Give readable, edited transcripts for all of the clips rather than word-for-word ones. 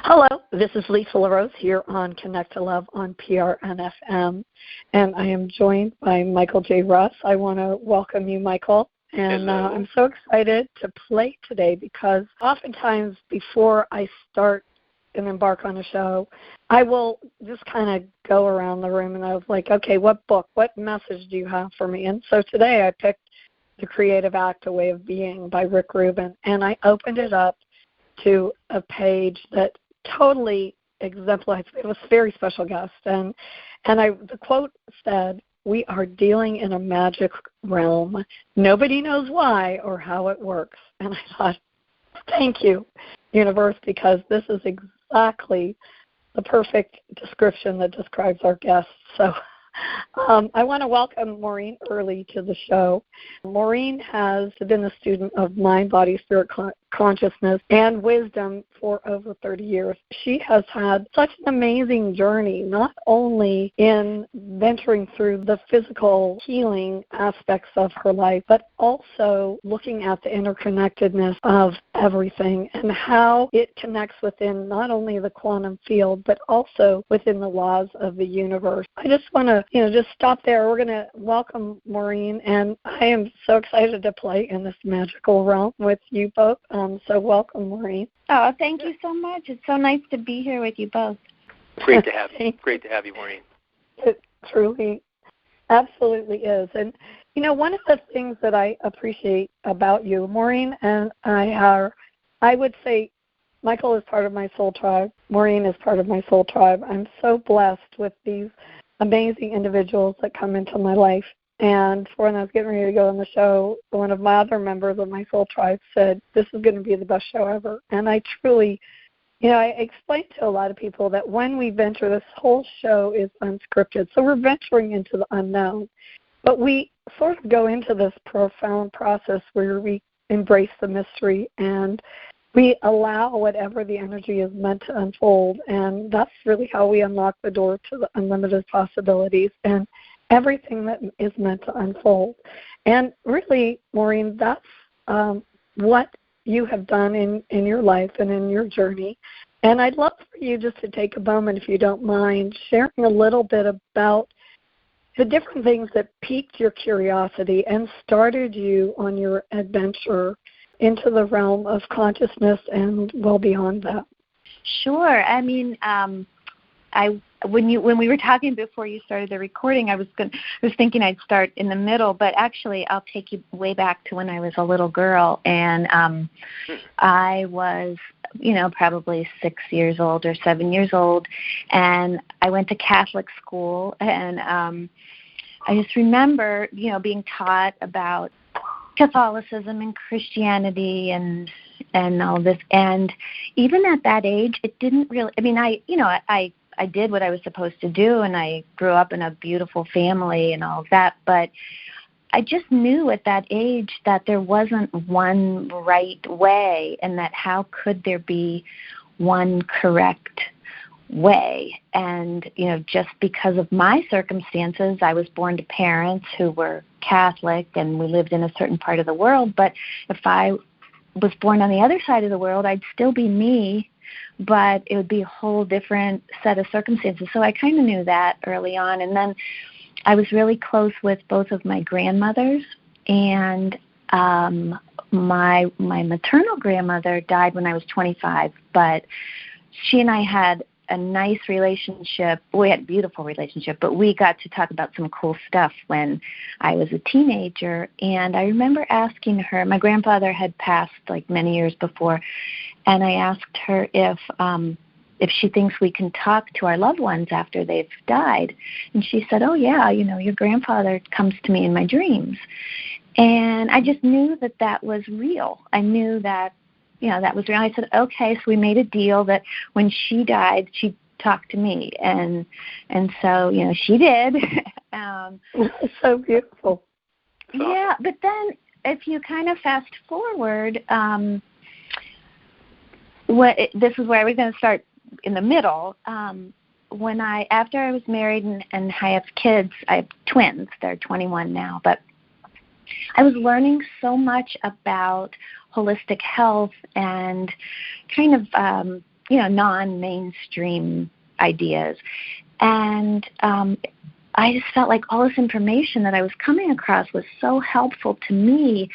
Hello, this is Lisa LaRose here on Connect to Love on PRNFM, and I am joined by Michael J. Russ. I want to welcome you, Michael, and I'm so excited to play today because oftentimes before I start and embark on a show, I will just kind of go around the room and I was like, okay, what book, what message do you have for me? And so today I picked The Creative Act, A Way of Being by Rick Rubin, and I opened it up to a page that totally exemplifies. It was a very special guest, and the quote said, "We are dealing in a magic realm. Nobody knows why or how it works." And I thought, thank you, universe, because this is exactly the perfect description that describes our guest. So I want to welcome Maureen Oehrle to the show. Maureen has been a student of mind, body, spirit, consciousness, and wisdom for over 30 years. She has had such an amazing journey, not only in venturing through the physical healing aspects of her life, but also looking at the interconnectedness of everything and how it connects within not only the quantum field, but also within the laws of the universe. I just want to, just stop there. We're going to welcome Maureen, and I am so excited to play in this magical realm with you both. So welcome, Maureen. Oh, thank you so much. It's so nice to be here with you both. Great to have you. Great to have you, Maureen. It truly, absolutely is. And, one of the things that I appreciate about you, Maureen and I would say Michael is part of my soul tribe. Maureen is part of my soul tribe. I'm so blessed with these amazing individuals that come into my life. And when I was getting ready to go on the show, one of my other members of my soul tribe said, "This is going to be the best show ever." And I truly, I explained to a lot of people that when we venture, this whole show is unscripted. So we're venturing into the unknown. But we sort of go into this profound process where we embrace the mystery and we allow whatever the energy is meant to unfold. And that's really how we unlock the door to the unlimited possibilities and everything that is meant to unfold. And really, Maureen, that's what you have done in your life and in your journey. And I'd love for you just to take a moment, if you don't mind, sharing a little bit about the different things that piqued your curiosity and started you on your adventure into the realm of consciousness and well beyond that. Sure. I mean, when we were talking before you started the recording, I was thinking I'd start in the middle, but actually I'll take you way back to when I was a little girl, and I was, probably 6 years old or 7 years old, and I went to Catholic school, and I just remember, being taught about Catholicism and Christianity and all this, and even at that age, it didn't really. I mean, I did what I was supposed to do, and I grew up in a beautiful family and all of that, but I just knew at that age that there wasn't one right way, and that how could there be one correct way? And, just because of my circumstances, I was born to parents who were Catholic, and we lived in a certain part of the world, but if I was born on the other side of the world, I'd still be me, but it would be a whole different set of circumstances. So I kind of knew that early on. And then I was really close with both of my grandmothers, and my maternal grandmother died when I was 25, but she and I had a nice relationship. We had a beautiful relationship, but we got to talk about some cool stuff when I was a teenager. And I remember asking her, my grandfather had passed like many years before, and I asked her if she thinks we can talk to our loved ones after they've died. And she said, "Oh yeah, your grandfather comes to me in my dreams." And I just knew that was real. I knew that that was real. I said, okay, so we made a deal that when she died, she'd talk to me. And so, she did. So beautiful. Yeah, but then if you kind of fast forward, this is where I was going to start in the middle. After I was married and I have kids, I have twins. They're 21 now, but I was learning so much about holistic health and kind of non-mainstream ideas. And I just felt like all this information that I was coming across was so helpful to me,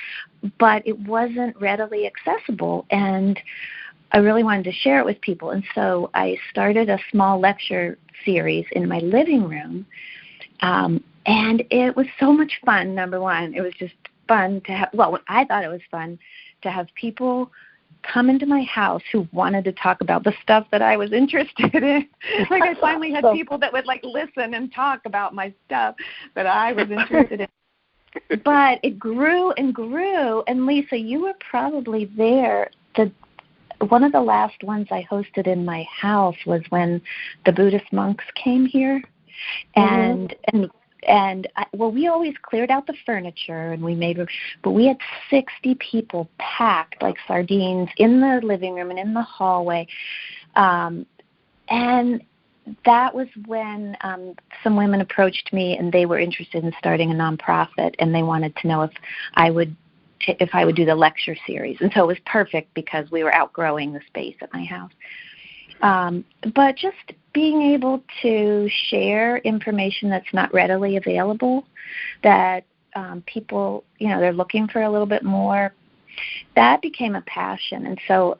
but it wasn't readily accessible. And I really wanted to share it with people. And so I started a small lecture series in my living room. And it was so much fun, number one. It was just fun to have, I thought it was fun to have people come into my house who wanted to talk about the stuff that I was interested in. Like I finally had people that would listen and talk about my stuff that I was interested in. But it grew and grew. And Lisa, you were probably there. One of the last ones I hosted in my house was when the Buddhist monks came here. And we always cleared out the furniture and we made room, but we had 60 people packed like sardines in the living room and in the hallway. And that was when some women approached me and they were interested in starting a nonprofit and they wanted to know if I would do the lecture series. And so it was perfect because we were outgrowing the space at my house. But just being able to share information that's not readily available, that people, they're looking for a little bit more, that became a passion. And so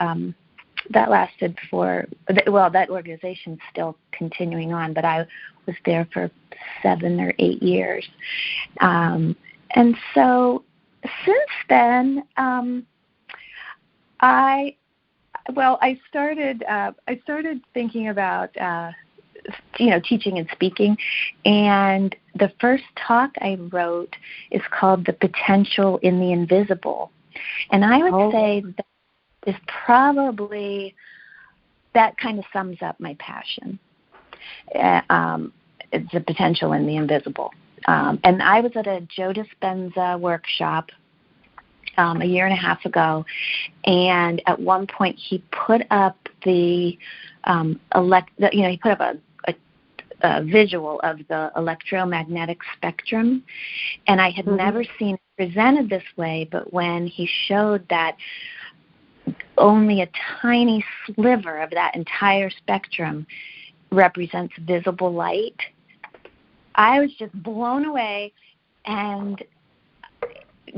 that lasted that organization's still continuing on, but I was there for 7 or 8 years. And so since then, I started thinking about, teaching and speaking, and the first talk I wrote is called The Potential in the Invisible. And I would say that is probably, that kind of sums up my passion. It's the potential in the invisible. And I was at a Joe Dispenza workshop a year and a half ago, and at one point he put up he put up a visual of the electromagnetic spectrum, and I had never seen it presented this way, but when he showed that only a tiny sliver of that entire spectrum represents visible light, I was just blown away, and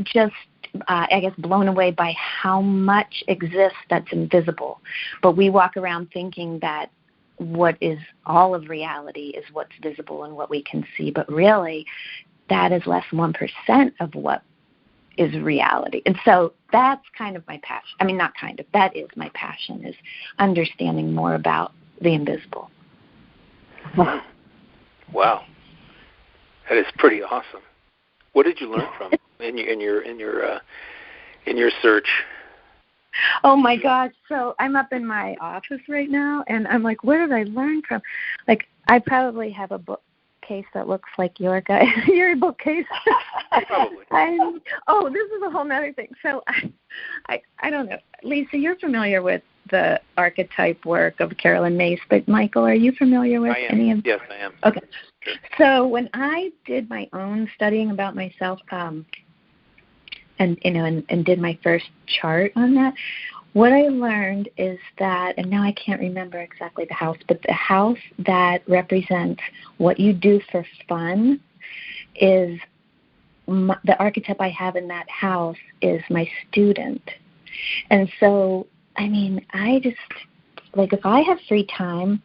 just blown away by how much exists that's invisible. But we walk around thinking that what is all of reality is what's visible and what we can see, but really that is less than 1% of what is reality. And so that's kind of my passion. I mean, not kind of, that is my passion, is understanding more about the invisible. Wow. That is pretty awesome. What did you learn from in your search? Oh my gosh! So I'm up in my office right now, and I'm like, where did I learn from? Like, I probably have a bookcase that looks like your bookcase. Probably. This is a whole other thing. So I don't know, Lisa, you're familiar with the archetype work of Carolyn Mace, but Michael, are you familiar with any of? Yes, I am. Okay. Sure. So when I did my own studying about myself, and did my first chart on that, what I learned is that, and now I can't remember exactly the house, but the house that represents what you do for fun is the archetype I have in that house is my student. And so, I mean, I just, if I have free time,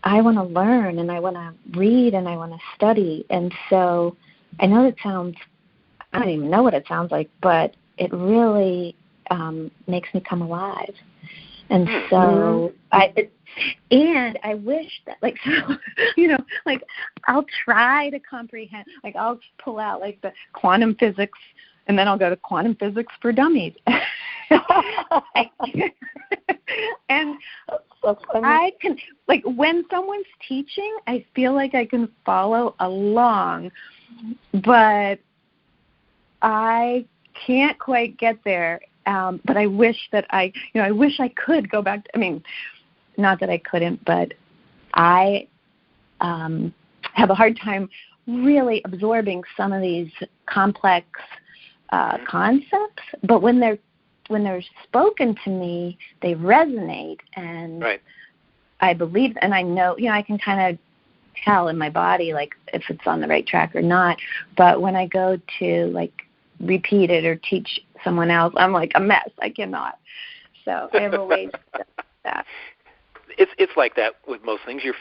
I want to learn and I want to read and I want to study. And so I know it sounds, I don't even know what it sounds like, but it really makes me come alive. And so I wish that, I'll try to comprehend, I'll pull out the quantum physics, and then I'll go to quantum physics for dummies. And I can, when someone's teaching, I feel like I can follow along, but I can't quite get there. But I wish that I could go back. Not that I couldn't, but I have a hard time really absorbing some of these complex concepts. But when they're spoken to me, they resonate, and right. I believe, and I know, I can kind of tell in my body, like, if it's on the right track or not. But when I go to, like, repeat it or teach someone else, I'm like a mess. I cannot. So I have a way to do that. It's like that with most things. You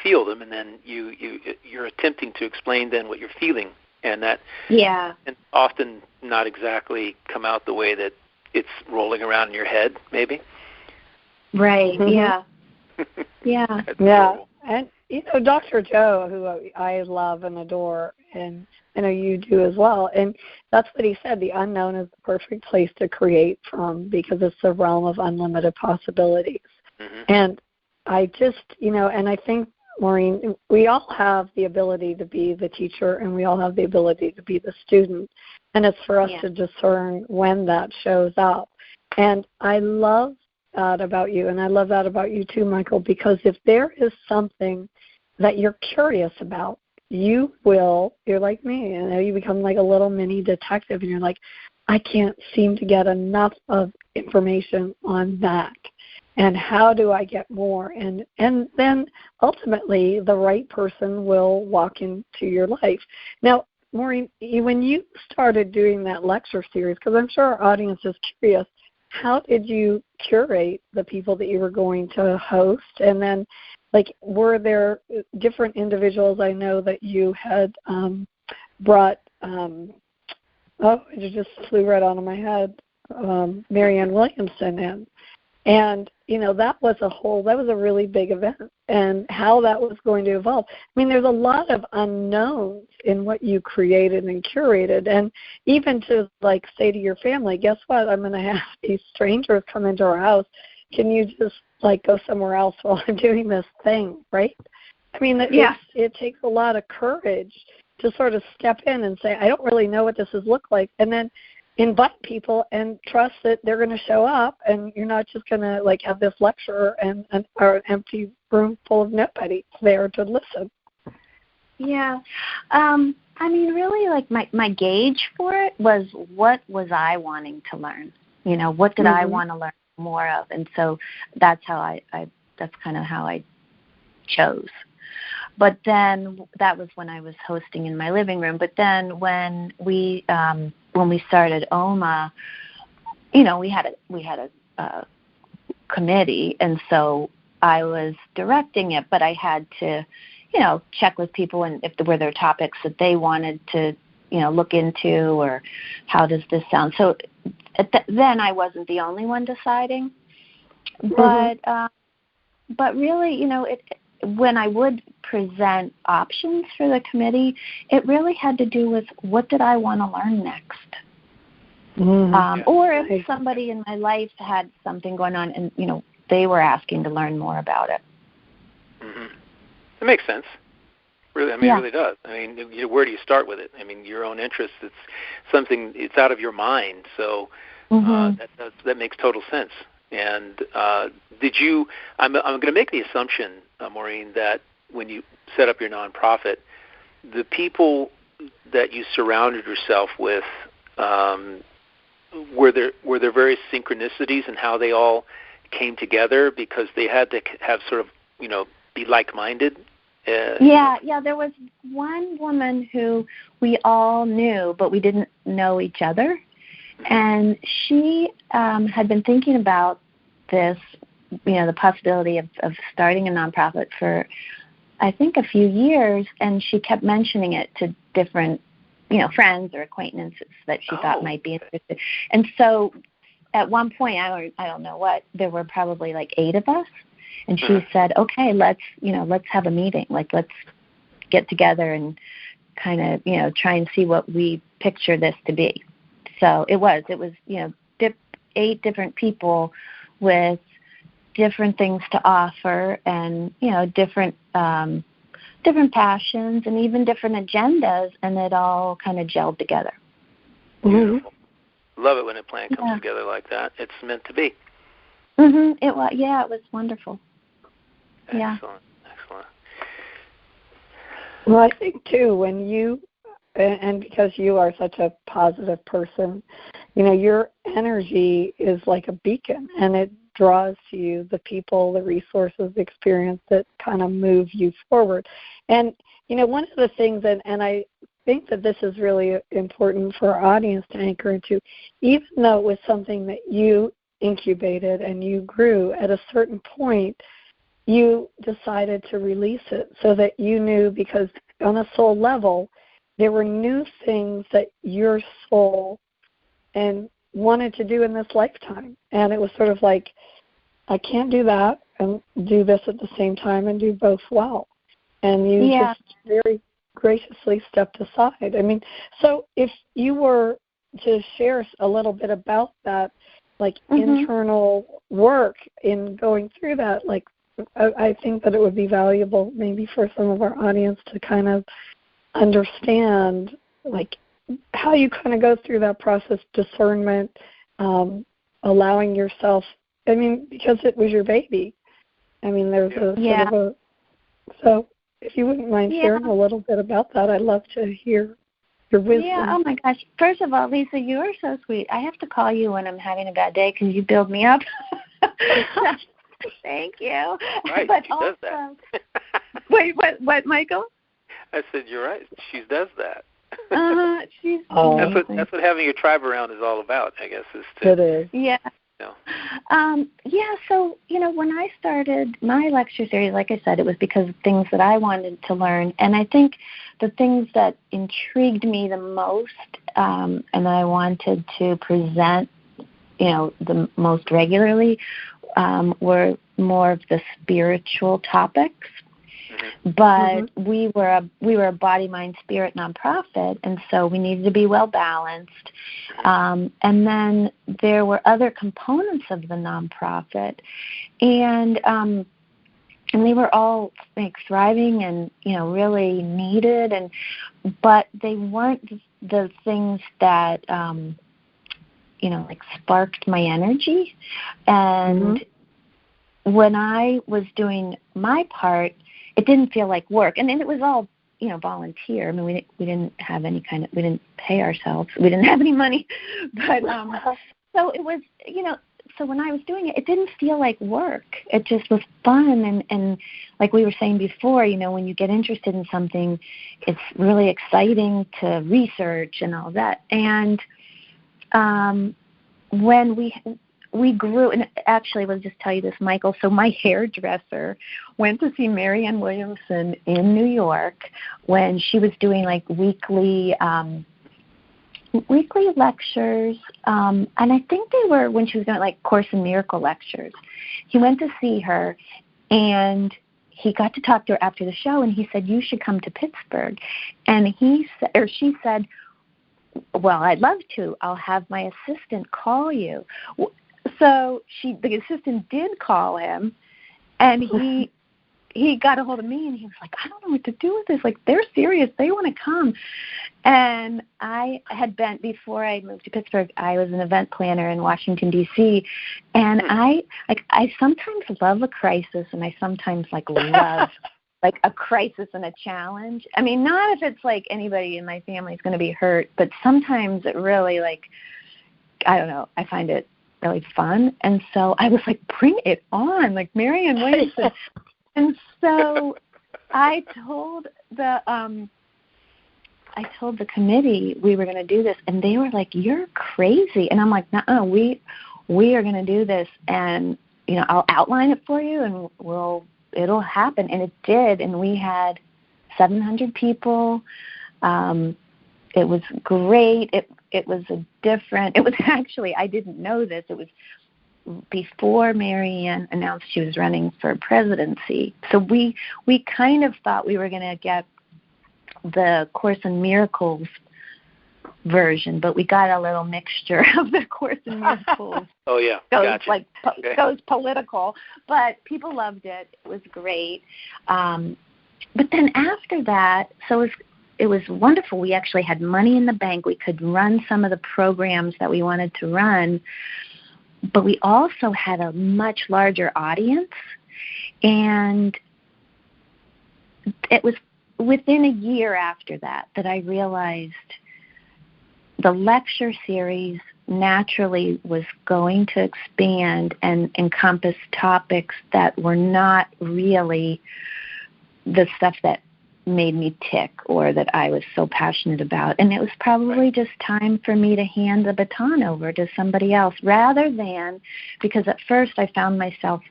feel them, and then you're attempting to explain then what you're feeling, and that and often not exactly come out the way that it's rolling around in your head, maybe. Right. Yeah. Yeah. Yeah. And Dr. Joe, who I love and adore, and I know you do as well, and that's what he said. The unknown is the perfect place to create from, because it's the realm of unlimited possibilities. Mm-hmm. And I just, and I think, Maureen, we all have the ability to be the teacher, and we all have the ability to be the student, and it's for us to discern when that shows up. And I love that about you, and I love that about you too, Michael, because if there is something that you're curious about, you're like me, you become like a little mini detective, and you're like, I can't seem to get enough of information on that, and how do I get more? And then ultimately the right person will walk into your life. Now, Maureen, when you started doing that lecture series, because I'm sure our audience is curious, how did you curate the people that you were going to host? And then, were there different individuals? I know that you had brought, it just flew right out of my head, Marianne Williamson in. And, that was a really big event, and how that was going to evolve. I mean, there's a lot of unknowns in what you created and curated, and even to, say to your family, guess what, I'm going to have these strangers come into our house. Can you just, go somewhere else while I'm doing this thing, right? I mean, it takes a lot of courage to sort of step in and say, I don't really know what this is look like, and then invite people and trust that they're going to show up, and you're not just going to have this lecture or an empty room full of nobody there to listen. Yeah. I mean, really, my gauge for it was, what was I wanting to learn? What did I want to learn more of? And so that's how that's kind of how I chose. But then that was when I was hosting in my living room. But then when we started OMA, we had a committee, and so I was directing it, but I had to, check with people, and if there were topics that they wanted to, look into, or how does this sound. So then I wasn't the only one deciding, but really, when I would present options for the committee, it really had to do with, what did I want to learn next? Or if somebody in my life had something going on, and, they were asking to learn more about it. Mm-hmm. It makes sense. Really, it really does. I mean, where do you start with it? I mean, your own interest, it's something, it's out of your mind, so that makes total sense. And did you, I'm going to make the assumption, Maureen, that when you set up your nonprofit, the people that you surrounded yourself with, were there various synchronicities in how they all came together, because they had to have sort of, be like-minded? There was one woman who we all knew, but we didn't know each other. And she had been thinking about this, the possibility of starting a nonprofit for, I think, a few years, and she kept mentioning it to different, friends or acquaintances that she thought might be interested. And so at one point, I don't know what, there were probably 8 of us, and she said, okay, let's have a meeting, let's get together and kind of, try and see what we picture this to be. So it was 8 different people with different things to offer, and different passions, and even different agendas, and it all kind of gelled together. Beautiful. Love it when a plan comes together like that. It's meant to be. It was. Yeah, it was wonderful. Excellent. Well, I think too, when you, and because you are such a positive person, your energy is like a beacon, and it draws to you, the people, the resources, the experience that kind of move you forward. And, one of the things, and I think that this is really important for our audience to anchor into, even though it was something that you incubated and you grew, at a certain point, you decided to release it so that you knew, because on a soul level, there were new things that your soul and wanted to do in this lifetime. And it was sort of like, I can't do that and do this at the same time and do both well. And you just very graciously stepped aside. I mean, so if you were to share a little bit about that, like internal work in going through that, like, I think that it would be valuable maybe for some of our audience to kind of understand, like, how you kind of go through that process, discernment, allowing yourself, I mean, because it was your baby. I mean, there's a sort of a, so if you wouldn't mind sharing a little bit about that, I'd love to hear your wisdom. Yeah, oh my gosh. First of all, Lisa, you are so sweet. I have to call you when I'm having a bad day because you build me up. Thank you. Right, but she also, does that. Wait, what, Michael? I said, you're right. She does that. She's that's what having your tribe around is all about, I guess. It is. Yeah. So, when I started my lecture series, like I said, it was because of things that I wanted to learn. And I think the things that intrigued me the most and I wanted to present, the most regularly were more of the spiritual topics. But we were a body, mind, spirit nonprofit, and so we needed to be well balanced. And then there were other components of the nonprofit, and they were all like thriving and really needed, but they weren't the things that like sparked my energy. And when I was doing my part, it didn't feel like work, and it was all volunteer. I mean, we didn't have any we didn't pay ourselves. We didn't have any money, but so it was So when I was doing it, it didn't feel like work. It just was fun, and like we were saying before, when you get interested in something, it's really exciting to research and all that. And when we grew, and actually, let's just tell you this, Michael. So my hairdresser went to see Marianne Williamson in New York when she was doing like weekly lectures, and I think they were when she was doing like Course in Miracle lectures. He went to see her, and he got to talk to her after the show, and he said, "You should come to Pittsburgh." And she said, "Well, I'd love to. I'll have my assistant call you." So the assistant did call him, and he got a hold of me, and he was like, "I don't know what to do with this. Like, they're serious. They want to come." And I had been, before I moved to Pittsburgh, I was an event planner in Washington, D.C., and I sometimes love a crisis, and I sometimes love like a crisis and a challenge. I mean, not if it's like anybody in my family is going to be hurt, but sometimes it really I don't know, I find it really fun. And so I was like, bring it on, like Marianne Williamson. And so I told the committee we were going to do this, and they were like, "You're crazy." And I'm like, "No, we are going to do this, and I'll outline it for you, and it'll happen." And it did, and we had 700 people. It was great. It was actually, I didn't know this. It was before Marianne announced she was running for presidency. So we kind of thought we were going to get the Course in Miracles version, but we got a little mixture of the Course in Miracles. Oh yeah, gotcha. Goes Okay. political, but people loved it. It was great. But then after that, so it was wonderful. We actually had money in the bank. We could run some of the programs that we wanted to run, but we also had a much larger audience. And it was within a year after that I realized the lecture series naturally was going to expand and encompass topics that were not really the stuff that made me tick or that I was so passionate about. And it was probably just time for me to hand the baton over to somebody else rather than, because at first I found myself,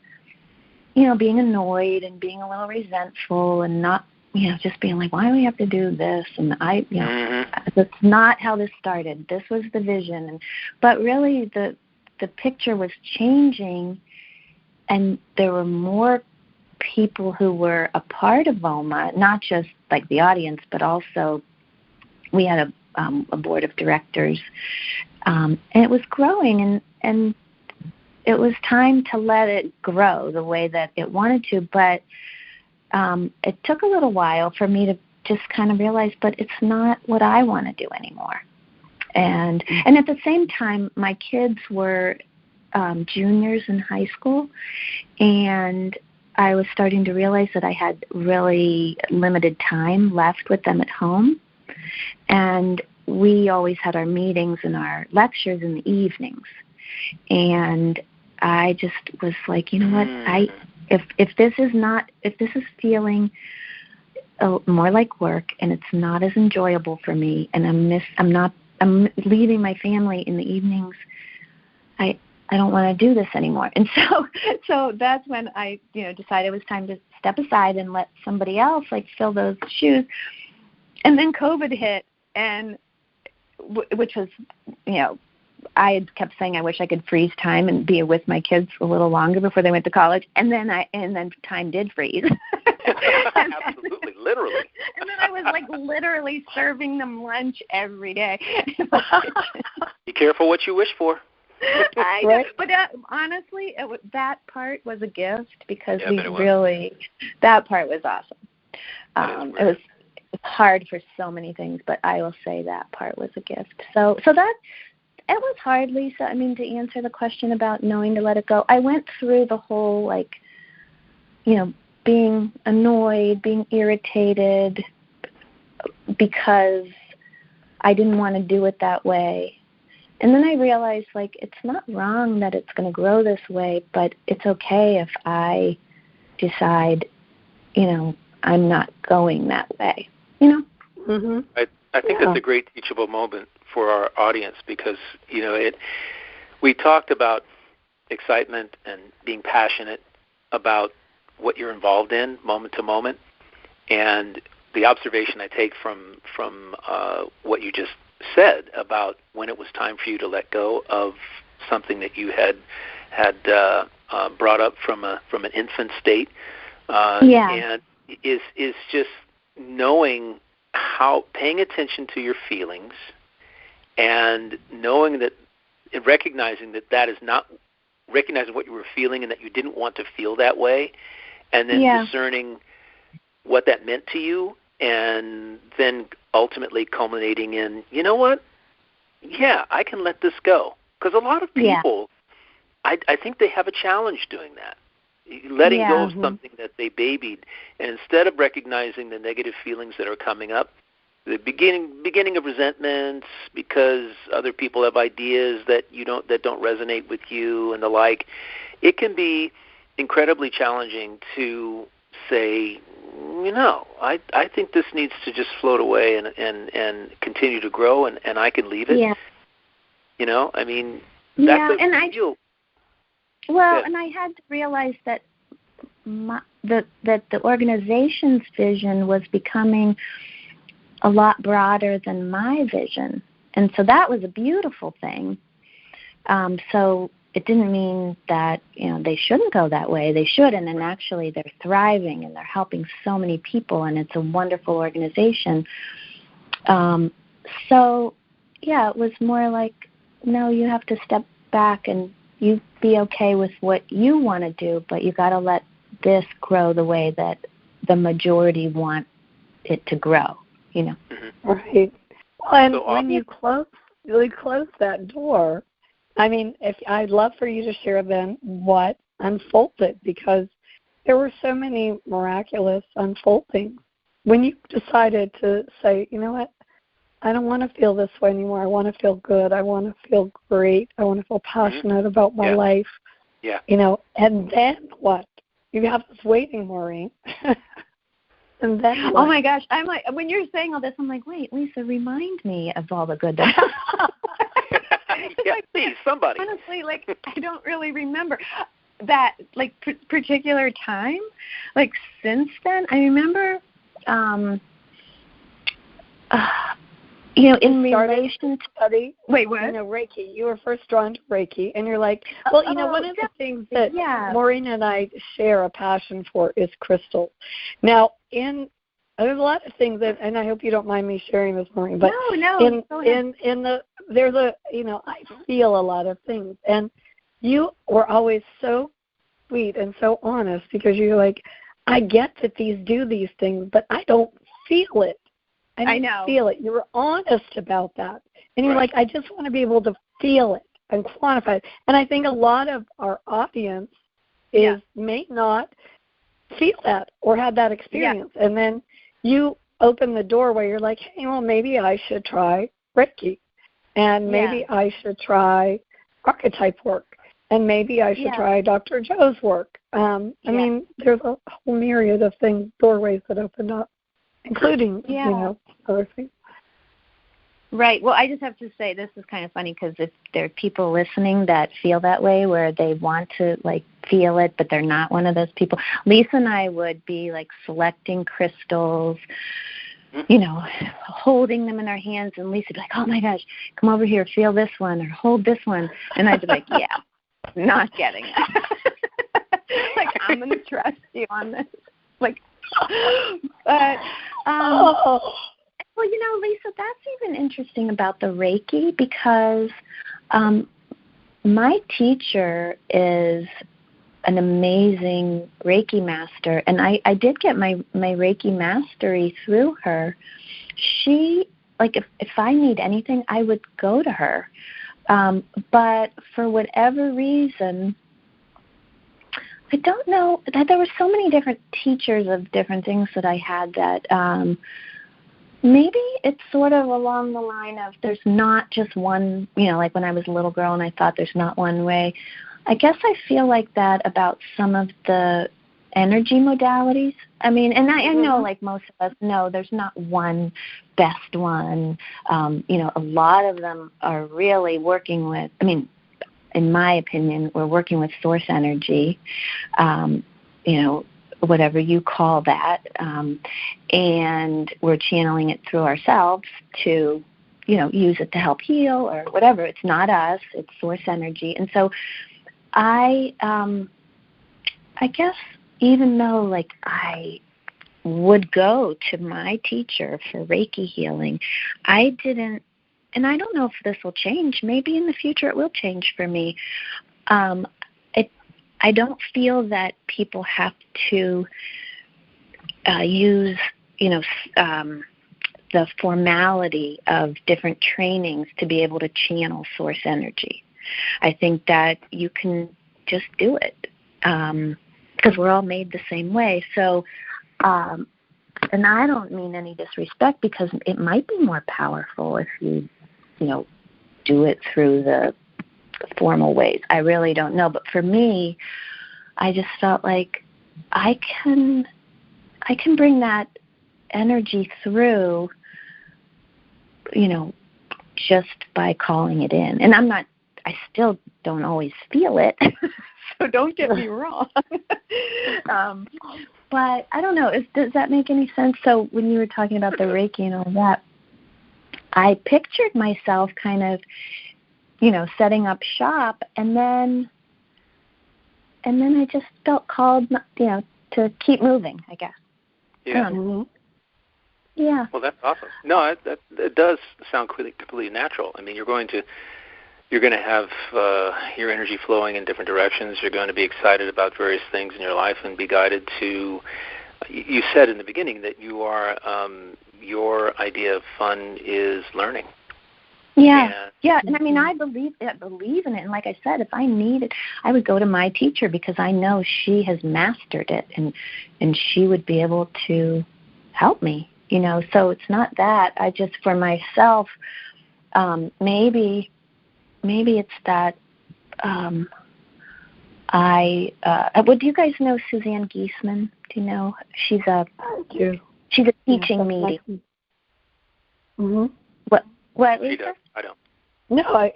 being annoyed and being a little resentful and not, just being like, why do we have to do this? And that's not how this started. This was the vision. But really the picture was changing, and there were more people who were a part of OMA, not just like the audience, but also we had a board of directors, and it was growing, and it was time to let it grow the way that it wanted to, but it took a little while for me to just kind of realize, but it's not what I want to do anymore. And at the same time, my kids were juniors in high school, and I was starting to realize that I had really limited time left with them at home. And we always had our meetings and our lectures in the evenings. And I just was like, you know what, if this is feeling more like work and it's not as enjoyable for me, and I'm leaving my family in the evenings, I don't want to do this anymore. And so that's when I, decided it was time to step aside and let somebody else fill those shoes. And then COVID hit, and which was, I had kept saying I wish I could freeze time and be with my kids a little longer before they went to college. And then time did freeze. Absolutely, literally. And then I was literally serving them lunch every day. Be careful what you wish for. I know, but honestly, that part was a gift because that part was awesome. It was hard for so many things, but I will say that part was a gift. So that it was hard, Lisa. I mean, to answer the question about knowing to let it go, I went through the whole being annoyed, being irritated because I didn't want to do it that way. And then I realized, it's not wrong that it's going to grow this way, but it's okay if I decide, I'm not going that way, Mm-hmm. I think that's a great teachable moment for our audience because, we talked about excitement and being passionate about what you're involved in moment to moment. And the observation I take from what you just said about when it was time for you to let go of something that you had brought up from an infant state, and is just knowing paying attention to your feelings and knowing that and recognizing that is not recognizing what you were feeling and that you didn't want to feel that way, and then discerning what that meant to you, and then ultimately culminating in, you know what? Yeah, I can let this go. Because a lot of people, I think they have a challenge doing that, letting go of something that they babied. And instead of recognizing the negative feelings that are coming up, the beginning of resentments because other people have ideas that don't resonate with you and the like, it can be incredibly challenging to say, I think this needs to just float away and continue to grow, and I can leave it. Yeah. I mean, that's a big deal. Well, and I had to realize that that the organization's vision was becoming a lot broader than my vision, and so that was a beautiful thing. So it didn't mean that they shouldn't go that way. They should, and then actually they're thriving and they're helping so many people, and it's a wonderful organization. So it was more like, no, you have to step back and you be okay with what you want to do, but you got to let this grow the way that the majority want it to grow. Mm-hmm. Right. Well, and when you close that door, I mean, I'd love for you to share then what unfolded, because there were so many miraculous unfoldings when you decided to say, you know what, I don't want to feel this way anymore. I want to feel good. I want to feel great. I want to feel passionate about my life. Yeah. And then what? You have this waiting, Maureen. And then what? Oh my gosh, I'm like, when you're saying all this, I'm like, wait, Lisa, remind me of all the good that yeah, please, somebody. Honestly, I don't really remember that, particular time. Since then, I remember, in relation to study. Wait, what? Reiki. You were first drawn to Reiki, and you're like, well, one of the things that Maureen and I share a passion for is crystals. Now, there's a lot of things that, and I hope you don't mind me sharing this, Maureen, but I feel a lot of things, and you were always so sweet and so honest, because you're like, I get that these do these things, but I don't feel it. I know. Feel it. You were honest about that, and you're like, I just want to be able to feel it and quantify it. And I think a lot of our audience may not feel that or have that experience, and then you open the door where you're like, hey, well, maybe I should try Reiki, and maybe I should try archetype work, and maybe I should try Dr. Joe's work. I mean, there's a whole myriad of doorways that opened up, including, other things. Right. Well, I just have to say, this is kind of funny, because if there are people listening that feel that way, where they want to, feel it, but they're not one of those people, Lisa and I would be, selecting crystals, holding them in our hands, and Lisa would be like, oh, my gosh, come over here, feel this one, or hold this one. And I'd be like, yeah, not getting it. I'm going to trust you on this. But, well, Lisa, that's even interesting about the Reiki, because my teacher is an amazing Reiki master, and I did get my Reiki mastery through her. She, if I need anything, I would go to her. But for whatever reason, I don't know, that there were so many different teachers of different things that I had that maybe it's sort of along the line of there's not just one, like when I was a little girl and I thought there's not one way. I guess I feel like that about some of the energy modalities. I mean, and I know, like most of us know, there's not one best one. A lot of them are really working with, in my opinion, we're working with source energy, whatever you call that, and we're channeling it through ourselves to, use it to help heal or whatever. It's not us, it's source energy. And so I guess even though, I would go to my teacher for Reiki healing, I didn't, and I don't know if this will change. Maybe in the future it will change for me. I don't feel that people have to use, the formality of different trainings to be able to channel source energy. I think that you can just do it because we're all made the same way. So, and I don't mean any disrespect, because it might be more powerful if you, do it through the formal ways. I really don't know. But for me, I just felt like I can bring that energy through, just by calling it in. And I still don't always feel it, so don't get me wrong. But I don't know, does that make any sense? So when you were talking about the Reiki and all that, I pictured myself kind of, setting up shop, and then I just felt called, to keep moving, I guess. Yeah. Yeah. Well, that's awesome. No, it does sound completely natural. I mean, you're going to have your energy flowing in different directions. You're going to be excited about various things in your life and be guided to. You said in the beginning that you are your idea of fun is learning. Yeah, and I believe in it. And like I said, if I need it, I would go to my teacher, because I know she has mastered it, and she would be able to help me. So it's not that. I just, for myself, maybe it's that do you guys know Suzanne Giesemann? Do you know? She's a teaching medium. Mm-hmm. What? She does. I don't. No, I'm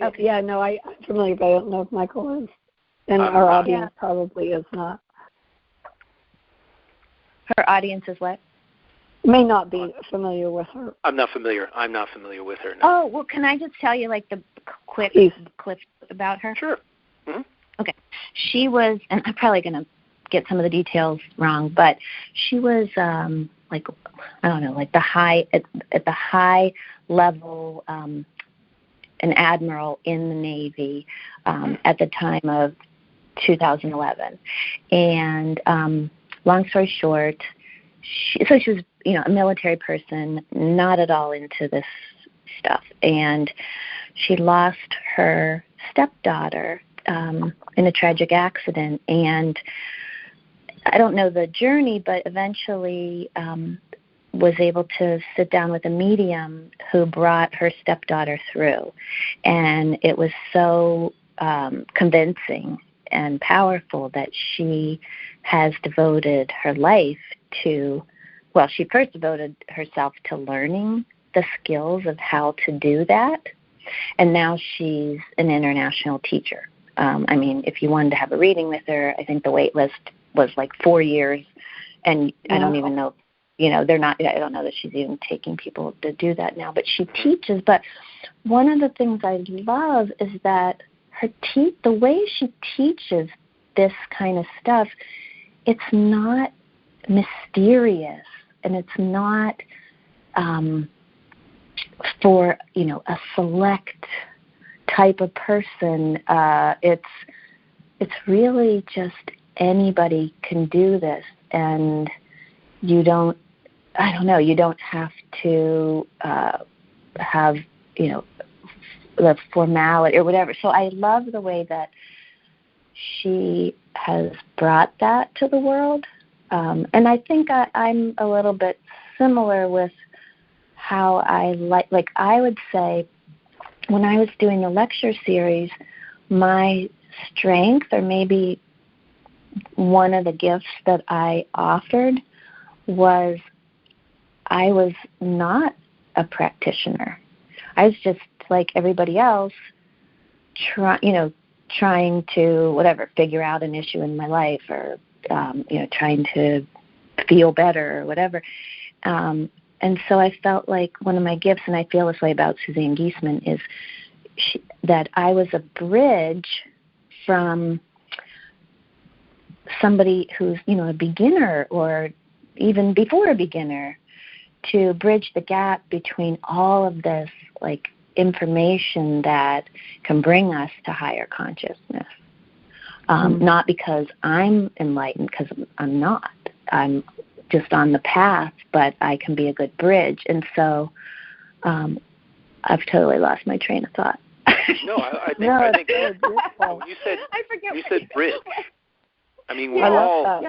familiar, but I don't know if Michael is. And our audience probably is not. Her audience is what? May not be familiar with her. I'm not familiar with her. No. Oh, well, can I just tell you like the quick clip about her? Sure. Mm-hmm. Okay. She was, and I'm probably going to get some of the details wrong, but she was like the high level, an admiral in the Navy at the time of 2011. And long story short, she was, a military person, not at all into this stuff. And she lost her stepdaughter in a tragic accident. And I don't know the journey, but eventually was able to sit down with a medium who brought her stepdaughter through. And it was so convincing and powerful that she has devoted her life to, she first devoted herself to learning the skills of how to do that. And now she's an international teacher. If you wanted to have a reading with her, I think the wait list was like 4 years. And I don't even know, they're not, I don't know that she's even taking people to do that now, but she teaches. But one of the things I love is that the way she teaches this kind of stuff, it's not mysterious, and it's not for a select type of person. It's really just anybody can do this, and you don't have to have the formality or whatever. So I love the way that she has brought that to the world. And I think I'm a little bit similar with how I like I would say when I was doing the lecture series, my strength, or maybe one of the gifts that I offered, was I was not a practitioner. I was just like everybody else, trying to figure out an issue in my life, or trying to feel better or whatever. And so I felt like one of my gifts, and I feel this way about Suzanne Giesemann, is that I was a bridge from somebody who's, a beginner, or even before a beginner, to bridge the gap between all of this, information that can bring us to higher consciousness. Not because I'm enlightened, because I'm not. I'm just on the path, but I can be a good bridge. And so I've totally lost my train of thought. No, I think you said bridge. We're all,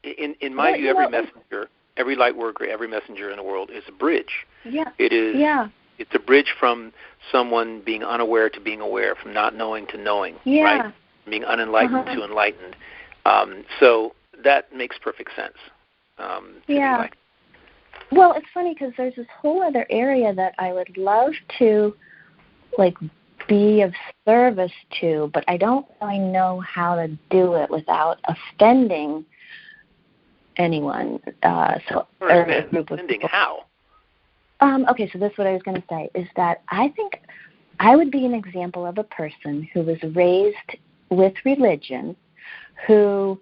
in my view, every messenger, every light worker, every messenger in the world is a bridge. Yeah. It is. Yeah. It's a bridge from someone being unaware to being aware, from not knowing to knowing, right? Being unenlightened to enlightened. So that makes perfect sense. Well, it's funny because there's this whole other area that I would love to, be of service to, but I don't really know how to do it without offending anyone. Offending how? Okay, so this is what I was going to say, is that I think I would be an example of a person who was raised with religion, who,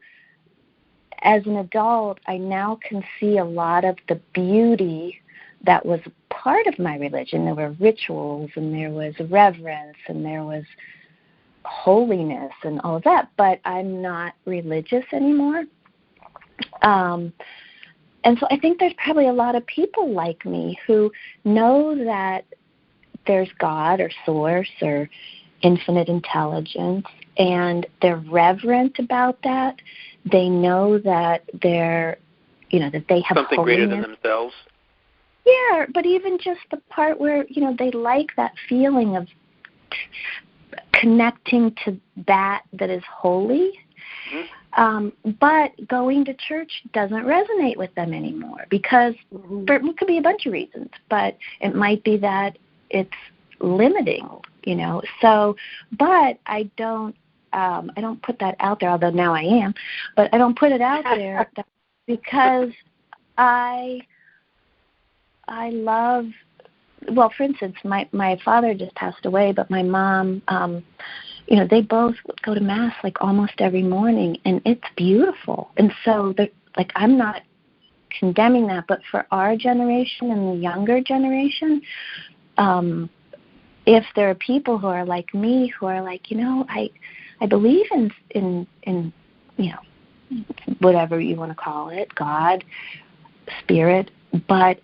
as an adult, I now can see a lot of the beauty that was part of my religion. There were rituals, and there was reverence, and there was holiness, and all of that, but I'm not religious anymore. And so I think there's probably a lot of people like me who know that there's God or source or infinite intelligence, and they're reverent about that. They know that they're, that they have something holiness. Greater than themselves. Yeah, but even just the part where, they like that feeling of connecting to that is holy. Mm-hmm. But going to church doesn't resonate with them anymore because it could be a bunch of reasons, but it might be that it's limiting, So, but I don't put that out there, although now I am, but I don't put it out there because I love, well, for instance, my father just passed away, but my mom, they both go to Mass like almost every morning, and it's beautiful. And so, I'm not condemning that, but for our generation and the younger generation, if there are people who are like me, who are like, I believe in whatever you want to call it, God, Spirit, but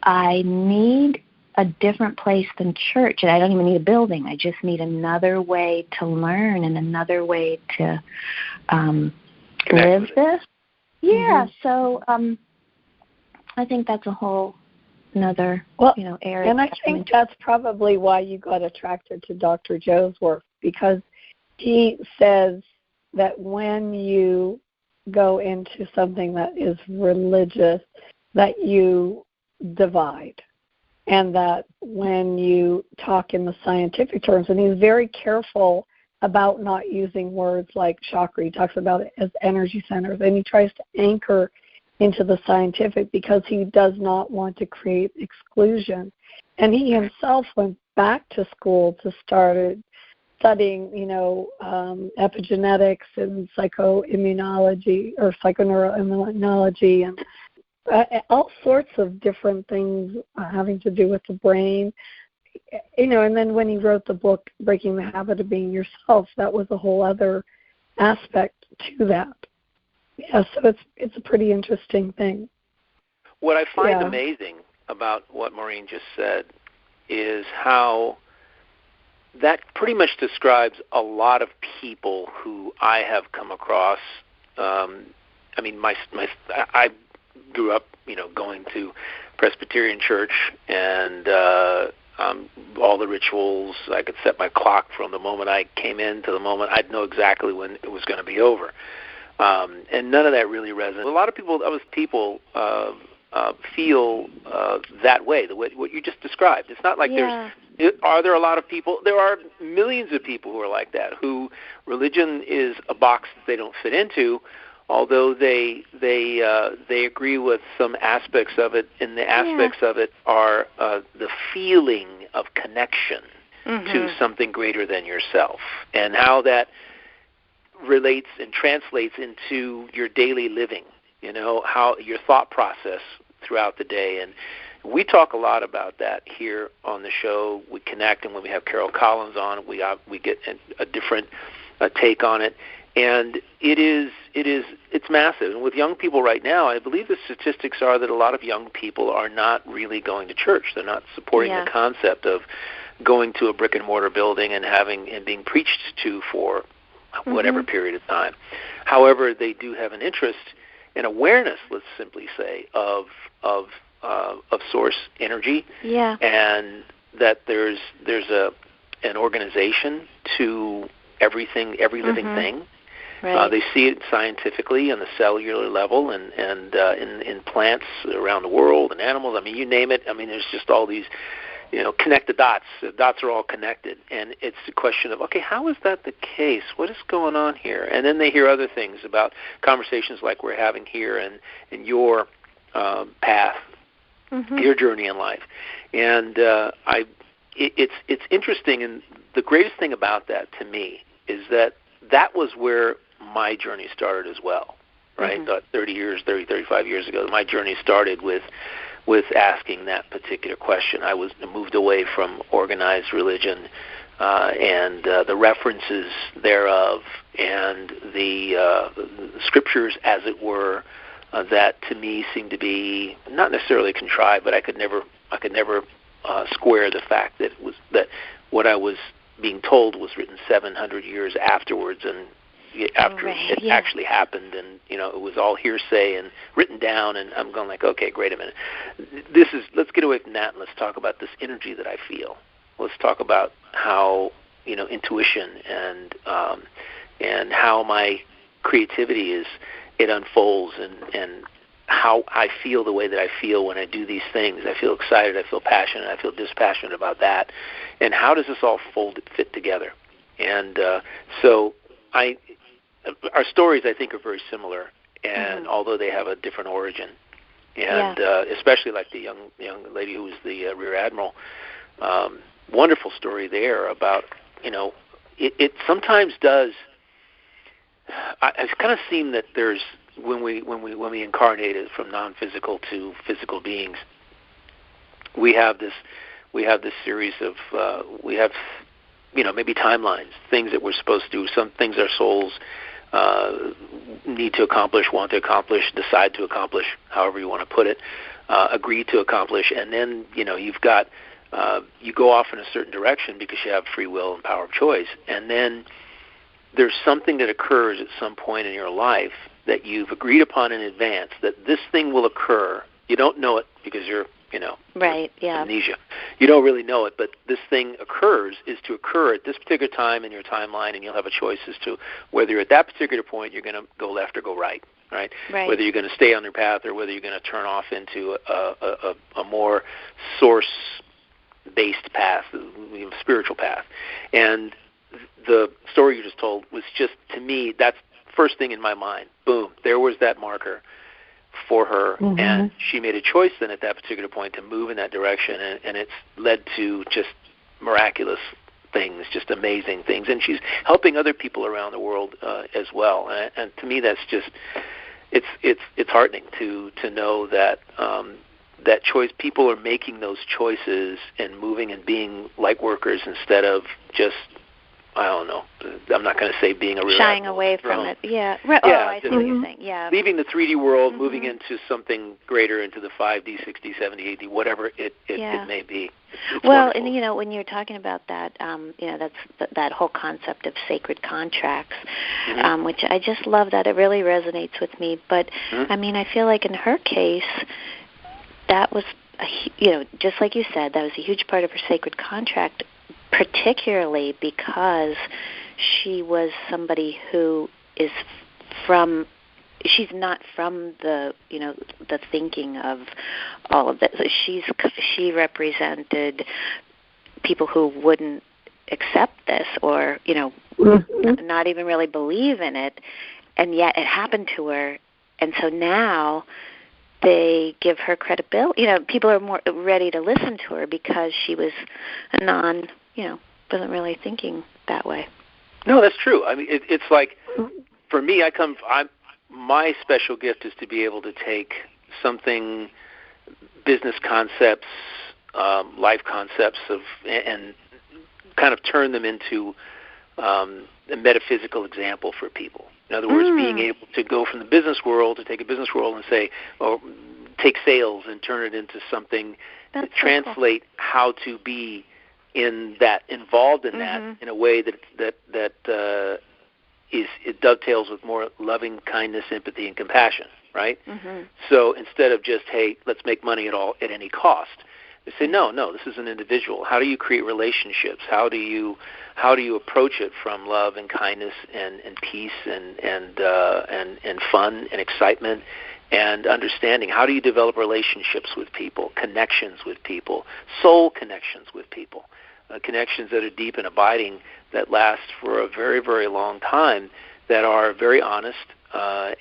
I need a different place than church, and I don't even need a building. I just need another way to learn and another way to live this. Yeah, so I think that's a whole another area. And I think that's probably why you got attracted to Dr. Joe's work, because he says that when you go into something that is religious, that you divide, and that when you talk in the scientific terms, and he's very careful about not using words like chakra. He talks about it as energy centers, and he tries to anchor into the scientific because he does not want to create exclusion. And he himself went back to school to start studying, epigenetics and psychoimmunology or psychoneuroimmunology and all sorts of different things having to do with the brain. And then when he wrote the book, Breaking the Habit of Being Yourself, that was a whole other aspect to that. Yeah, so it's a pretty interesting thing. What I find amazing about what Maureen just said is how that pretty much describes a lot of people who I have come across. I grew up, going to Presbyterian church and all the rituals. I could set my clock from the moment I came in to the moment I'd know exactly when it was going to be over. And none of that really resonated. A lot of people feel that way, what you just described. It's not like are there a lot of people? There are millions of people who are like that, who religion is a box that they don't fit into, although they agree with some aspects of it, and the aspects of it are the feeling of connection to something greater than yourself, and how that relates and translates into your daily living, how your thought process throughout the day. And we talk a lot about that here on the show. We connect, and when we have Carol Collins on, we get a different take on it. And it's massive. And with young people right now, I believe the statistics are that a lot of young people are not really going to church. They're not supporting the concept of going to a brick and mortar building and being preached to for whatever period of time. However, they do have an interest and awareness, let's simply say, of source energy, and that there's an organization to everything, every living thing. Right. They see it scientifically on the cellular level and in plants around the world and animals. I mean, you name it. I mean, there's just all these, connect the dots. The dots are all connected. And it's a question of, okay, how is that the case? What is going on here? And then they hear other things about conversations like we're having here and your path, your journey in life. And it's interesting. And the greatest thing about that to me is that was where my journey started as well, right? 35 years ago, my journey started with asking that particular question. I moved away from organized religion and the references thereof and the scriptures, as it were, that to me seemed to be not necessarily contrived, but I could never square the fact that what I was being told was written 700 years afterwards, and after it actually happened, and it was all hearsay and written down, and I'm going like, okay, great a minute. Let's get away from that and let's talk about this energy that I feel. Let's talk about how intuition and how my creativity it unfolds, and how I feel the way that I feel when I do these things. I feel excited, I feel passionate, I feel dispassionate about that. And how does this all fit together? And so our stories, I think, are very similar, and although they have a different origin. And especially like the young lady who was the Rear Admiral, wonderful story there about, it sometimes does. I've kind of seen that there's, when we incarnated from non-physical to physical beings, we have this series of maybe timelines, things that we're supposed to do, some things our souls need to accomplish, want to accomplish, decide to accomplish, however you want to put it, agree to accomplish, and then you've got you go off in a certain direction because you have free will and power of choice, and then there's something that occurs at some point in your life that you've agreed upon in advance that this thing will occur. You don't know it because you're, amnesia. You don't really know it, but this thing is to occur at this particular time in your timeline, and you'll have a choice as to whether you're at that particular point you're going to go left or go right. Right? Whether you're going to stay on your path or whether you're going to turn off into a more source-based path, spiritual path. And the story you just told was just, to me, that's first thing in my mind. Boom, there was that marker for her, and she made a choice then at that particular point to move in that direction, and it's led to just miraculous things, just amazing things, and she's helping other people around the world as well. And to me, that's just it's heartening to know that that choice. People are making those choices and moving and being light workers instead of just, I don't know, I'm not going to say being a real shying away from it. Yeah. I see what you're saying. Yeah. Leaving the 3D world, moving into something greater, into the 5D, 6D, 7D, 8D, whatever it may be. It's wonderful. And when you're talking about that, that's that whole concept of sacred contracts, which I just love that. It really resonates with me. But I mean, I feel like in her case, that was just like you said, that was a huge part of her sacred contract, particularly because she was somebody who is she's not from the the thinking of all of that. So she represented people who wouldn't accept this or not even really believe in it, and yet it happened to her, and so now they give her credibility. People are more ready to listen to her because she was wasn't really thinking that way. No, that's true. I mean, it's like, for me, my special gift is to be able to take something, business concepts, life concepts and kind of turn them into a metaphysical example for people. In other words, being able to go from the business world to take a business world and say, or take sales and turn it into something, to translate how to be involved in that in a way that it dovetails with more loving kindness, empathy, and compassion, right? So instead of just, hey, let's make money at any cost, they say, no, this is an individual. How do you create relationships? How do you approach it from love and kindness and peace and fun and excitement and understanding? How do you develop relationships with people, connections with people, soul connections with people, connections that are deep and abiding, that last for a very, very long time, that are very honest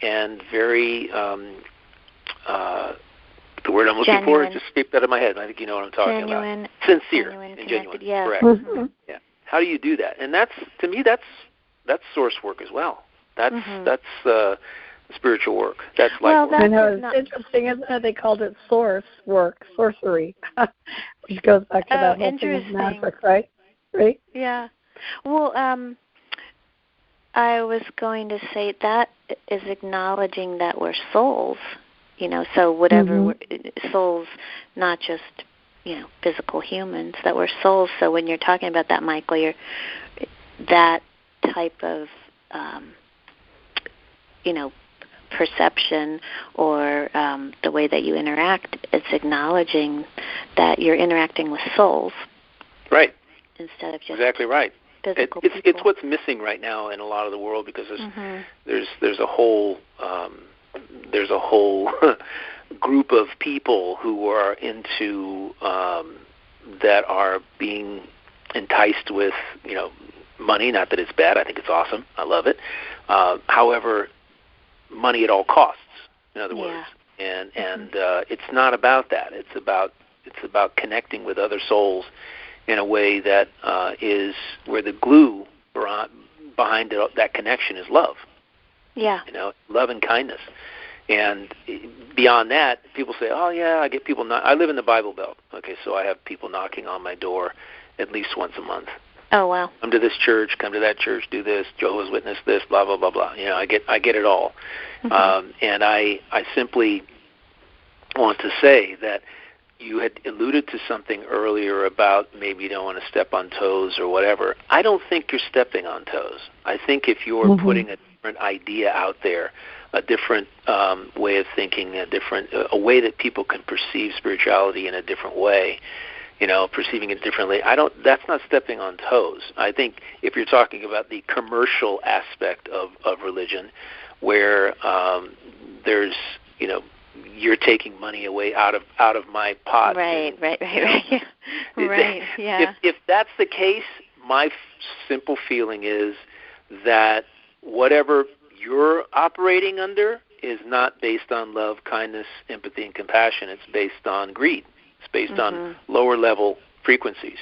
and very the word I'm looking for, it just escaped out of my head. I think you know what I'm talking about. Sincere and genuine. Yeah. Correct. Yeah. How do you do that? And that's, to me, that's source work as well. That's spiritual work. That's life work. I know, it's interesting, isn't it? They called it source work, sorcery, which goes back to that whole thing of magic, right? Right? Yeah. Well, I was going to say that is acknowledging that we're souls, so whatever souls, not just, physical humans, that we're souls. So when you're talking about that, Michael, you're that type of perception or the way that you interact, it's acknowledging that you're interacting with souls. Right. Instead of just exactly right. Physical It's what's missing right now in a lot of the world, because there's a whole group of people who are into that are being enticed with money. Not that it's bad. I think it's awesome. I love it. However, money at all costs, in other words, and it's not about that. It's about connecting with other souls in a way that is where the glue behind that connection is love. Yeah. Love and kindness. And beyond that, people say, "Oh yeah, I get people." I live in the Bible Belt. Okay, so I have people knocking on my door at least once a month. Oh wow! Come to this church, come to that church, do this, Jehovah's Witness, this, blah blah blah blah. I get it all, and I simply want to say that you had alluded to something earlier about maybe you don't want to step on toes or whatever. I don't think you're stepping on toes. I think if you're putting a different idea out there, a different way of thinking, a way that people can perceive spirituality in a different way, perceiving it differently, that's not stepping on toes. I think if you're talking about the commercial aspect of religion, where there's, you're taking money away out of my pot. Right. Yeah. Right. Yeah. If that's the case, my simple feeling is that whatever you're operating under is not based on love, kindness, empathy, and compassion. It's based on greed. It's based on lower level frequencies,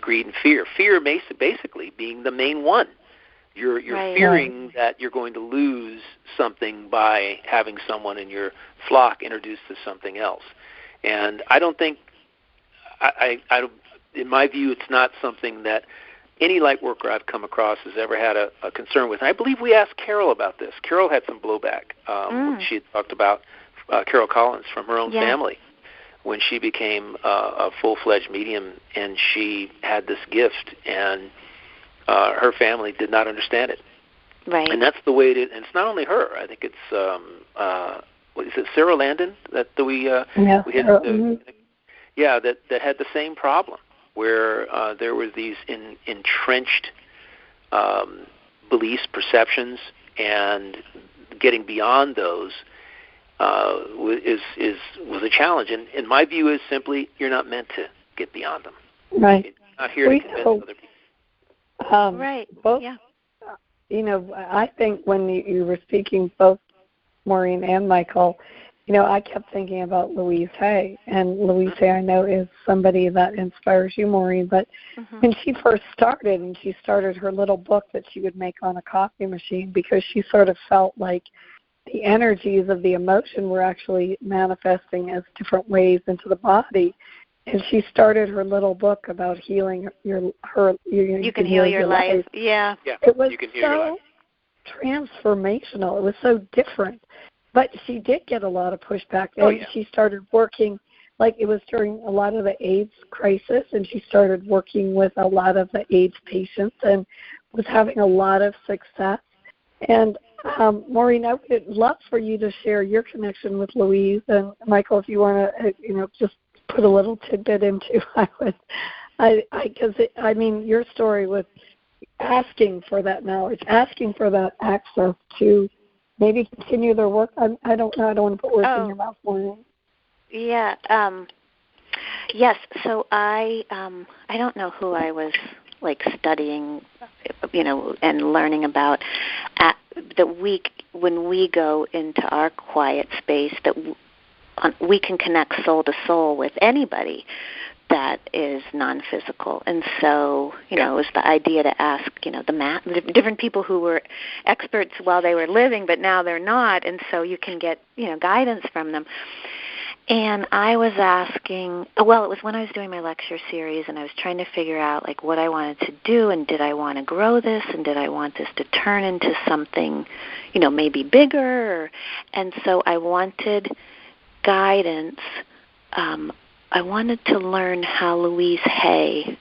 greed and fear. Fear basically being the main one. You're fearing that you're going to lose something by having someone in your flock introduced to something else. And I don't think, in my view, it's not something that any light worker I've come across has ever had a concern with. And I believe we asked Carol about this. Carol had some blowback. She had talked about Carol Collins from her own family when she became a full-fledged medium, and she had this gift, and her family did not understand it. Right. And that's the way it is. And it's not only her. I think it's, what is it, Sarah Landon that we had that had the same problem, where there were these entrenched beliefs, perceptions, and getting beyond those was a challenge. And my view is simply, you're not meant to get beyond them. Right. You're not here to convince other people. Right. Both, I think when you were speaking, both Maureen and Michael, I kept thinking about Louise Hay. And Louise Hay, I know, is somebody that inspires you, Maureen. But when she first started, and she started her little book that she would make on a coffee machine, because she sort of felt like the energies of the emotion were actually manifesting as different ways into the body. And she started her little book about healing you can heal your life. Yeah. It was so transformational. It was so different. But she did get a lot of pushback. And she started working, like it was during a lot of the AIDS crisis, and she started working with a lot of the AIDS patients and was having a lot of success. And Maureen, I would love for you to share your connection with Louise. And Michael, if you want to, just put a little tidbit into, your story with asking for that knowledge, asking for that access to maybe continue their work. I don't know. I don't want to put words in your mouth, Maureen. Yeah. Yes. So I don't know who I was studying, and learning about at the week when we go into our quiet space, that we can connect soul to soul with anybody that is non-physical. And so, it was the idea to ask, the different people who were experts while they were living, but now they're not, and so you can get, guidance from them. And I was asking, it was when I was doing my lecture series, and I was trying to figure out, what I wanted to do, and did I want to grow this, and did I want this to turn into something, maybe bigger? And so I wanted guidance. I wanted to learn how Louise Hay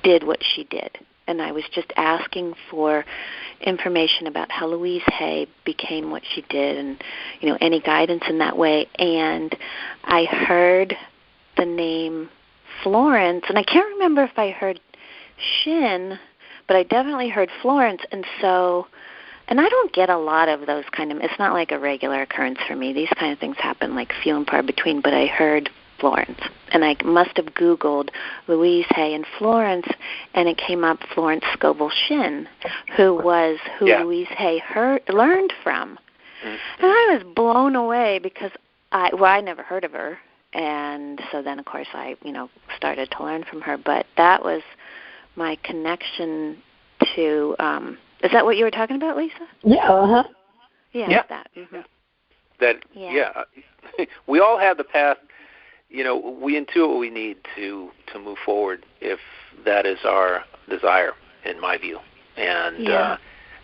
did what she did. and I was just asking for information about how Louise Hay became what she did, and any guidance in that way. And I heard the name Florence, and I can't remember if I heard Shin, but I definitely heard Florence. And I don't get a lot of those it's not like a regular occurrence for me. These kind of things happen like few and far between, but I heard Florence, and I must have Googled Louise Hay and Florence, and it came up Florence Scovel Shin, who Louise Hay learned from. And I was blown away because I never heard of her, and so then of course I started to learn from her. But that was my connection to. Is that what you were talking about, Lisa? Yeah. Yeah. That. Mm-hmm. Yeah. We all have the path. We intuit what we need to move forward if that is our desire, in my view. And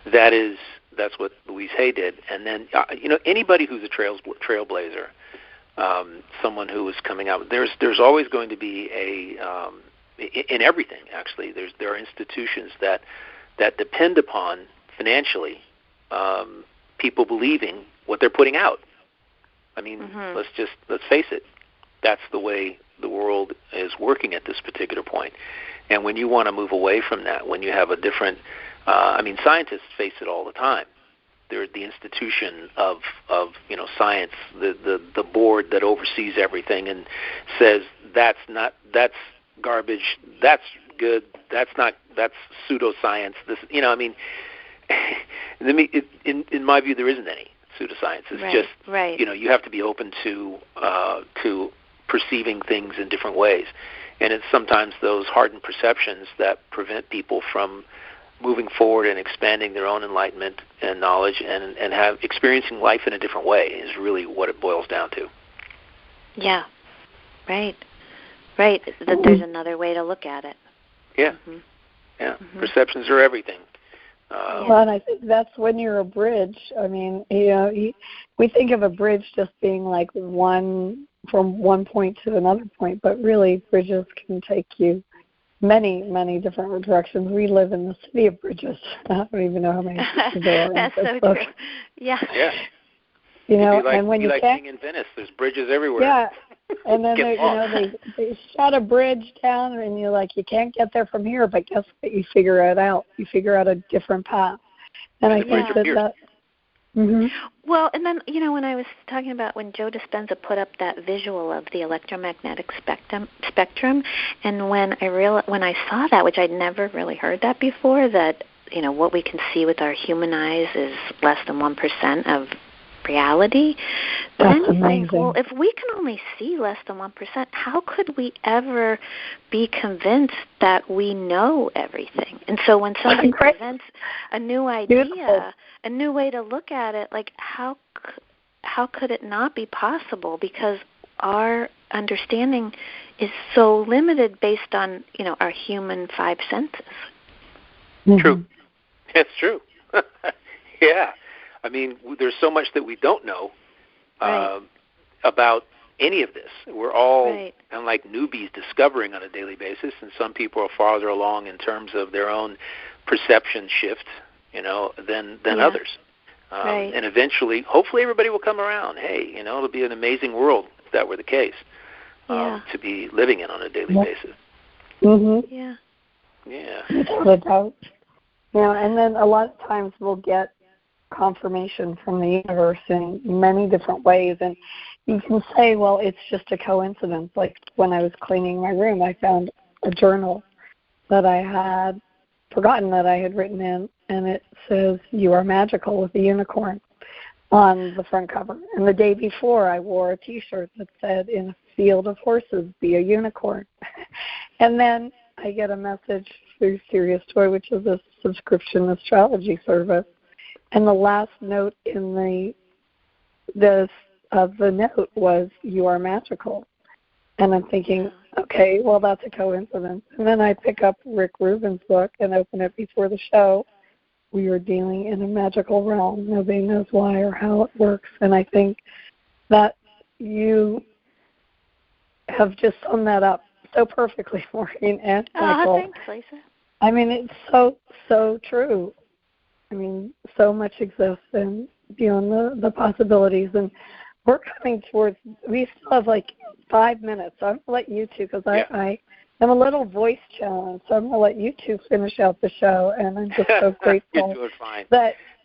that's what Louise Hay did. And then, anybody who's a trailblazer, someone who is coming out, there's always going to be in everything, actually, there are institutions that depend upon financially people believing what they're putting out. I mean, let's face it. That's the way the world is working at this particular point. And when you want to move away from that, when you have a different, scientists face it all the time. They're the institution of science, the board that oversees everything and says that's garbage, that's good, that's pseudoscience. In my view, there isn't any pseudoscience. It's just you have to be open to perceiving things in different ways. And it's sometimes those hardened perceptions that prevent people from moving forward and expanding their own enlightenment and knowledge and have experiencing life in a different way is really what it boils down to. Yeah, right. That there's another way to look at it. Yeah, Perceptions are everything. Well, and I think that's when you're a bridge. I mean, we think of a bridge just being like from one point to another point, but really bridges can take you many, many different directions. We live in the city of bridges. I don't even know how many there are. That's so true. Yeah. And when you being in Venice, there's bridges everywhere. Yeah. And then they shut a bridge down, and you're like, you can't get there from here. But guess what? You figure it out. You figure out a different path. And I think that. Mm-hmm. Well, and then when I was talking about when Joe Dispenza put up that visual of the electromagnetic spectrum, and when I saw that, which I'd never really heard that before, that what we can see with our human eyes is less than 1% of reality. That's then you amazing. think, well, if we can only see less than 1%, how could we ever be convinced that we know everything? And so when somebody presents a new idea, a new way to look at it, like how could it not be possible? Because our understanding is so limited based on our human five senses. True. It's true. Yeah. I mean, there's so much that we don't know about any of this. We're all kind of like newbies discovering on a daily basis, and some people are farther along in terms of their own perception shift, than others. And eventually, hopefully everybody will come around. Hey, it'll be an amazing world if that were the case, to be living in on a daily basis. Mm-hmm. Yeah. Without a doubt. And then a lot of times we'll get confirmation from the universe in many different ways, and you can say, well, it's just a coincidence. Like when I was cleaning my room, I found a journal that I had forgotten that I had written in, and it says, "You are magical," with a unicorn on the front cover. And the day before, I wore a T-shirt that said, "In a field of horses, be a unicorn." And then I get a message through Sirius Toy, which is a subscription astrology service. And the last note in the note was, "You are magical." And I'm thinking, okay, well, that's a coincidence. And then I pick up Rick Rubin's book and open it before the show. We are dealing in a magical realm. Nobody knows why or how it works. And I think that you have just summed that up so perfectly, Maureen and Michael. Thanks, Lisa. I mean, it's so true. I mean, so much exists and beyond the possibilities. And we're coming towards, we still have like 5 minutes. So I'm going to let you two, because I am a little voice challenged. So I'm going to let you two finish out the show. And I'm just so grateful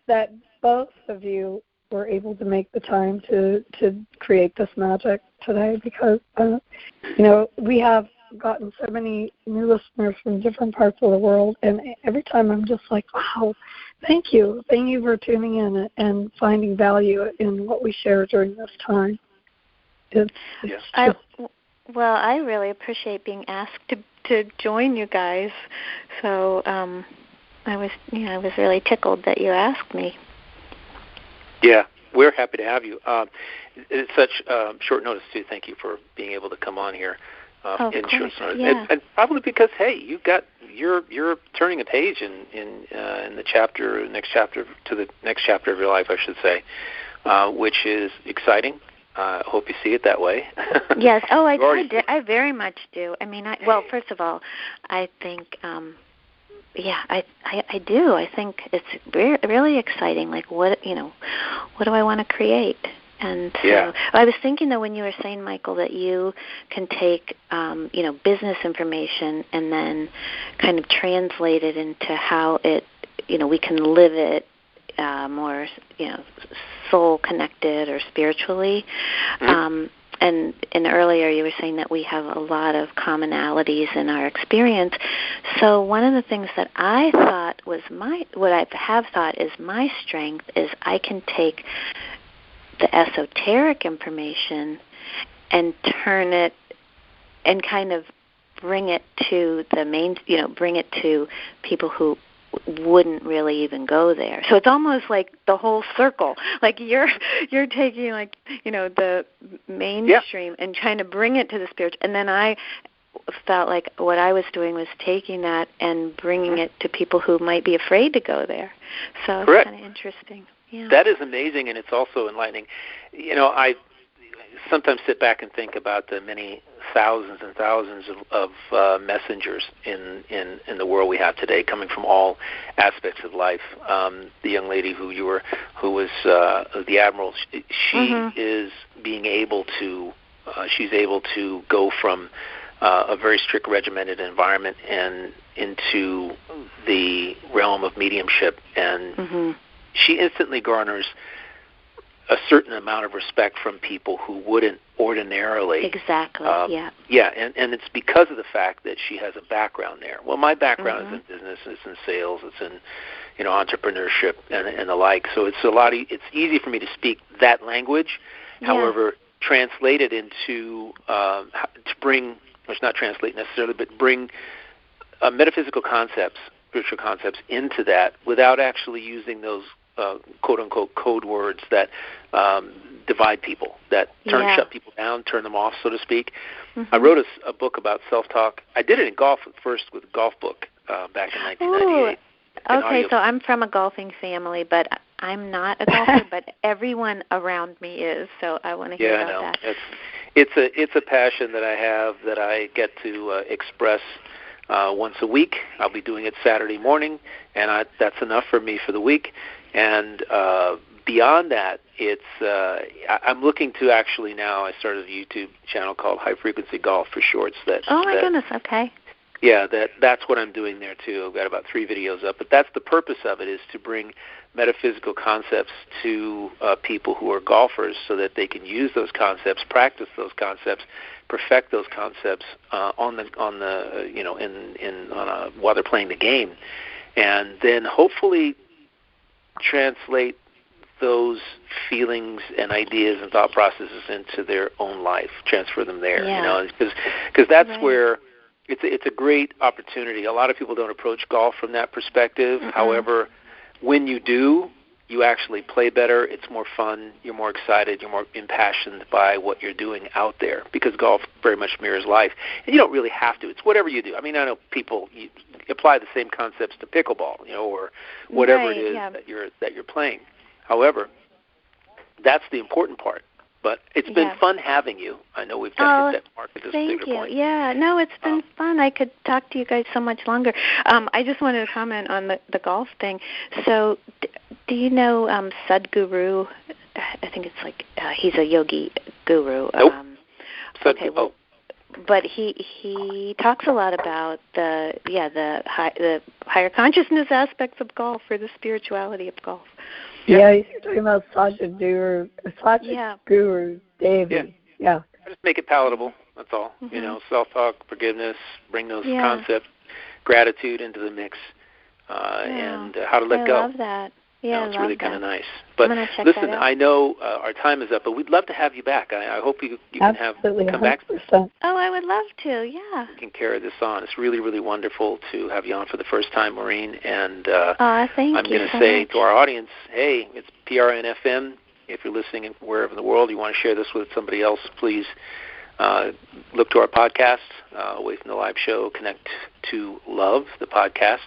that both of you were able to make the time to create this magic today, because, we have gotten so many new listeners from different parts of the world, and every time I'm just like, wow, thank you for tuning in and finding value in what we share during this time. I really appreciate being asked to join you guys, so I was really tickled that you asked me. Yeah, we're happy to have you. It's such short notice too. Thank you for being able to come on here. And probably because you're turning a page in the next chapter of your life, I should say, which is exciting. I hope you see it that way. Yes. Oh, I very much do. I mean, first of all, I think, I do. I think it's really exciting. Like, what do I want to create? And so I was thinking, though, when you were saying, Michael, that you can take, business information and then kind of translate it into how it, we can live it more, soul connected or spiritually. Mm-hmm. And earlier you were saying that we have a lot of commonalities in our experience. So one of the things that I thought was what I have thought is my strength is I can take the esoteric information and turn it and kind of bring it to the main, bring it to people who wouldn't really even go there. So it's almost like the whole circle. Like you're taking the mainstream and trying to bring it to the spiritual. And then I felt like what I was doing was taking that and bringing it to people who might be afraid to go there. So it's kind of interesting. Yeah. That is amazing, and it's also enlightening. I sometimes sit back and think about the many thousands and thousands of messengers in the world we have today, coming from all aspects of life. The young lady who was the Admiral, she is being able to. She's able to go from a very strict, regimented environment and into the realm of mediumship and. She instantly garners a certain amount of respect from people who wouldn't ordinarily. Exactly, and it's because of the fact that she has a background there. Well, my background is in business, it's in sales, it's in entrepreneurship and the like. So it's easy for me to speak that language. Yeah. However, translate it into bring metaphysical concepts, spiritual concepts into that without actually using those quote-unquote code words that divide people, that shut people down, turn them off, so to speak. I wrote a book about self-talk. I did it in golf first with a golf book back in 1998. Okay, so I'm from a golfing family, but I'm not a golfer, but everyone around me is, so I want to hear about that. It's a passion that I have that I get to express once a week. I'll be doing it Saturday morning, and that's enough for me for the week. And beyond that, I'm looking to actually now, I started a YouTube channel called High Frequency Golf for shorts. Goodness, okay. Yeah, that's what I'm doing there too. I've got about 3 videos up, but that's the purpose of it, is to bring metaphysical concepts to people who are golfers so that they can use those concepts, practice those concepts, perfect those concepts while they're playing the game, and then hopefully translate those feelings and ideas and thought processes into their own life, transfer them there. Because that's where it's a great opportunity. A lot of people don't approach golf from that perspective. However, when you do, you actually play better. It's more fun. You're more excited. You're more impassioned by what you're doing out there, because golf very much mirrors life. And you don't really have to. It's whatever you do. I mean, I know people apply the same concepts to pickleball, or whatever it is that you're playing. However, that's the important part. But it's been fun having you. I know we've got to hit that mark at this particular point. Thank you. Yeah, no, it's been fun. I could talk to you guys so much longer. I just wanted to comment on the golf thing. So do you know Sadhguru? I think it's like he's a yogi guru. Nope. Okay, well, but he talks a lot about the higher consciousness aspects of golf, or the spirituality of golf. Yeah, he's talking about Sadhguru Devi. Yeah. Just make it palatable. That's all. Mm-hmm. Self-talk, forgiveness, bring those concepts, gratitude into the mix, and how to let go. I love that. Yeah, it's really kind of nice. But listen, I know our time is up, but we'd love to have you back. I hope you can come back. Oh, I would love to. Yeah. You can carry this on. It's really, really wonderful to have you on for the first time, Maureen. And thank I'm you going to say to our audience, hey, it's PRN-FM. If you're listening wherever in the world, you want to share this with somebody else, please look to our podcast, Away from the Live Show, Connect to Love, the podcast.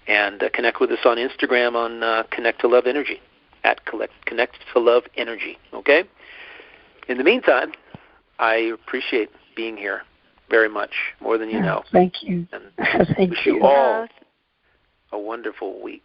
And connect with us on Instagram on Connect to Love Energy, at Connect to Love Energy, okay? In the meantime, I appreciate being here very much, more than you know. Thank you. And wish you all a wonderful week.